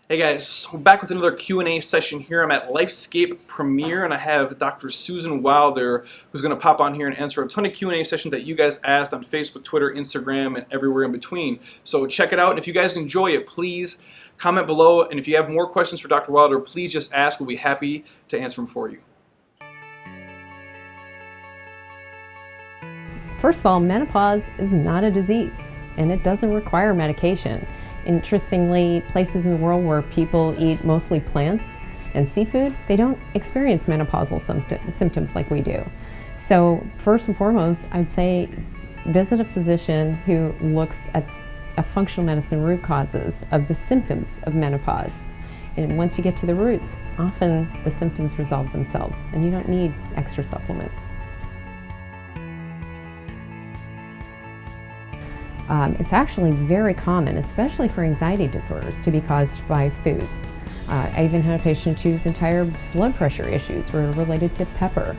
Hey guys, we're back with another Q&A session here. I'm at LifeScape Premier and I have Dr. Susan Wilder who's going to pop on here and answer a ton of Q&A sessions that you guys asked on Facebook, Twitter, Instagram, and everywhere in between. So check it out, and if you guys enjoy it, please comment below, and if you have more questions for Dr. Wilder, please just ask. We'll be happy to answer them for you. First of all, menopause is not a disease, and it doesn't require medication. Interestingly, places in the world where people eat mostly plants and seafood, they don't experience menopausal symptoms like we do. So first and foremost, I'd say visit a physician who looks at a functional medicine root causes of the symptoms of menopause. And once you get to the roots, often the symptoms resolve themselves and you don't need extra supplements. It's actually very common, especially for anxiety disorders, to be caused by foods. I even had a patient whose entire blood pressure issues were related to pepper.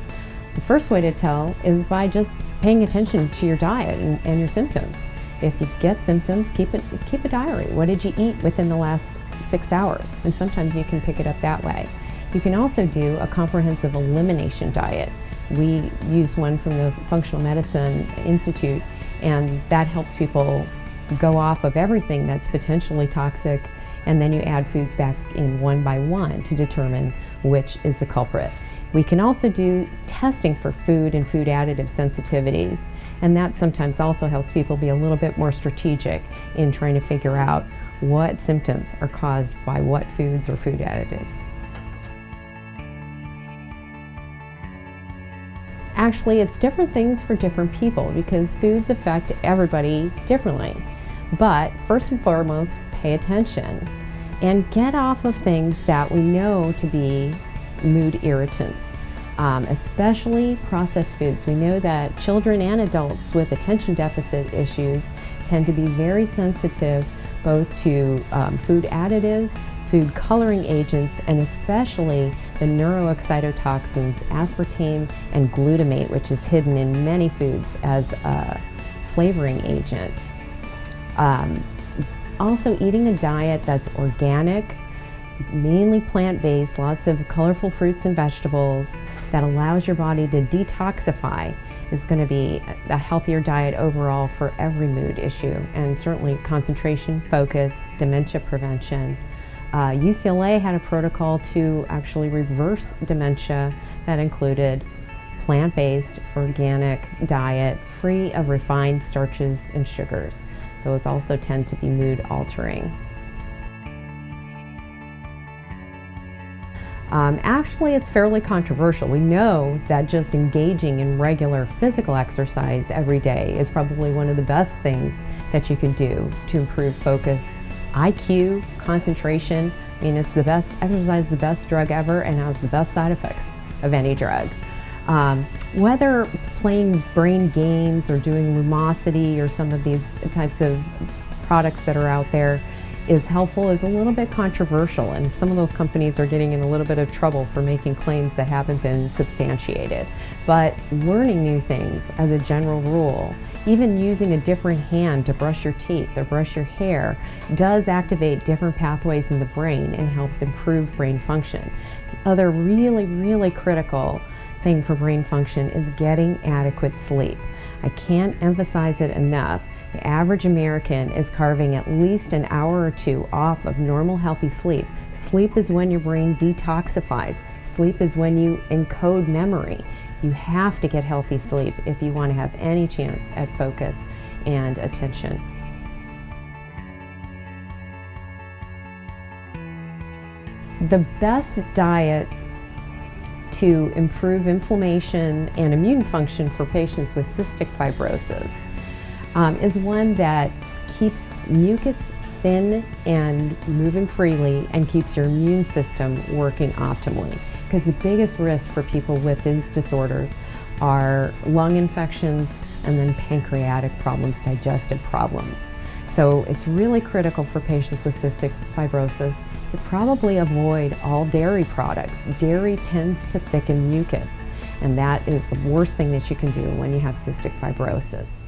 The first way to tell is by just paying attention to your diet and your symptoms. If you get symptoms, keep a diary. What did you eat within the last 6 hours? And sometimes you can pick it up that way. You can also do a comprehensive elimination diet. We use one from the Functional Medicine Institute, and that helps people go off of everything that's potentially toxic, and then you add foods back in one by one to determine which is the culprit. We can also do testing for food and food additive sensitivities, and that sometimes also helps people be a little bit more strategic in trying to figure out what symptoms are caused by what foods or food additives. Actually, it's different things for different people because foods affect everybody differently. But first and foremost, pay attention and get off of things that we know to be mood irritants, especially processed foods. We know that children and adults with attention deficit issues tend to be very sensitive both to food additives, food coloring agents, and especially the neuroexcitotoxins aspartame and glutamate, which is hidden in many foods as a flavoring agent. Also, eating a diet that's organic, mainly plant-based, lots of colorful fruits and vegetables that allows your body to detoxify is going to be a healthier diet overall for every mood issue, and certainly concentration, focus, dementia prevention. UCLA had a protocol to actually reverse dementia that included plant-based, organic diet, free of refined starches and sugars. Those also tend to be mood altering. Actually, it's fairly controversial. We know that just engaging in regular physical exercise every day is probably one of the best things that you can do to improve focus, IQ, concentration. I mean, it's the best exercise, the best drug ever, and has the best side effects of any drug. Whether playing brain games or doing Lumosity or some of these types of products that are out there is helpful is a little bit controversial, and some of those companies are getting in a little bit of trouble for making claims that haven't been substantiated. But learning new things as a general rule, even using a different hand to brush your teeth or brush your hair, does activate different pathways in the brain and helps improve brain function. The other really critical thing for brain function is getting adequate sleep. I can't emphasize it enough. The average American is carving at least an hour or two off of normal healthy sleep. Sleep is when your brain detoxifies. Sleep is when you encode memory. You have to get healthy sleep if you want to have any chance at focus and attention. The best diet to improve inflammation and immune function for patients with cystic fibrosis is one that keeps mucus thin and moving freely and keeps your immune system working optimally. Because the biggest risk for people with these disorders are lung infections and then pancreatic problems, digestive problems. So it's really critical for patients with cystic fibrosis to probably avoid all dairy products. Dairy tends to thicken mucus, and that is the worst thing that you can do when you have cystic fibrosis.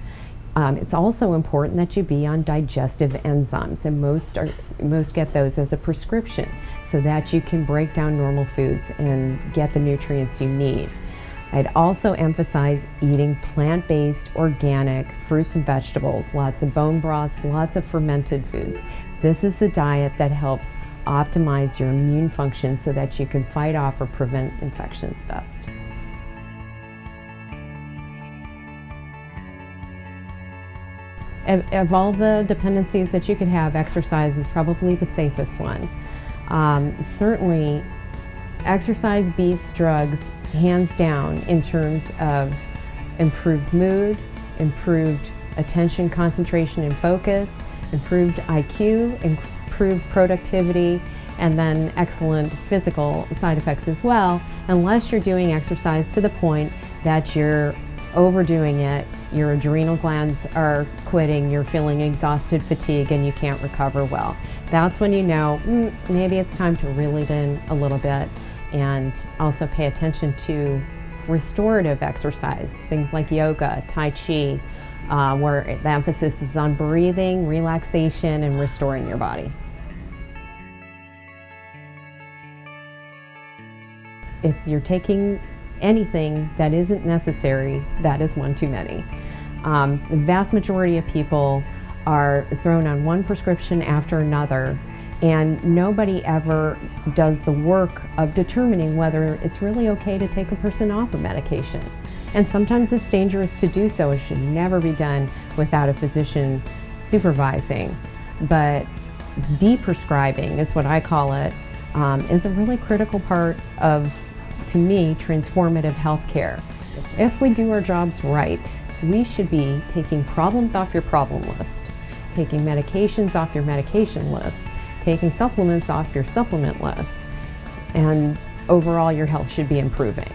It's also important that you be on digestive enzymes, and most get those as a prescription so that you can break down normal foods and get the nutrients you need. I'd also emphasize eating plant-based, organic fruits and vegetables, lots of bone broths, lots of fermented foods. This is the diet that helps optimize your immune function so that you can fight off or prevent infections best. Of all the dependencies that you could have, exercise is probably the safest one. Certainly, exercise beats drugs hands down in terms of improved mood, improved attention, concentration, and focus, improved IQ, improved productivity, and then excellent physical side effects as well, unless you're doing exercise to the point that you're overdoing it, your adrenal glands are quitting, you're feeling exhausted, fatigue, and you can't recover well. That's when you know maybe it's time to reel it in a little bit, and also pay attention to restorative exercise, things like yoga, Tai Chi, where the emphasis is on breathing, relaxation, and restoring your body. If you're taking anything that isn't necessary, that is one too many. The vast majority of people are thrown on one prescription after another, and nobody ever does the work of determining whether it's really okay to take a person off a medication. And sometimes it's dangerous to do so. It should never be done without a physician supervising. But deprescribing is what I call it, is a really critical part of, to me, transformative healthcare. If we do our jobs right, we should be taking problems off your problem list, taking medications off your medication list, taking supplements off your supplement list, and overall your health should be improving.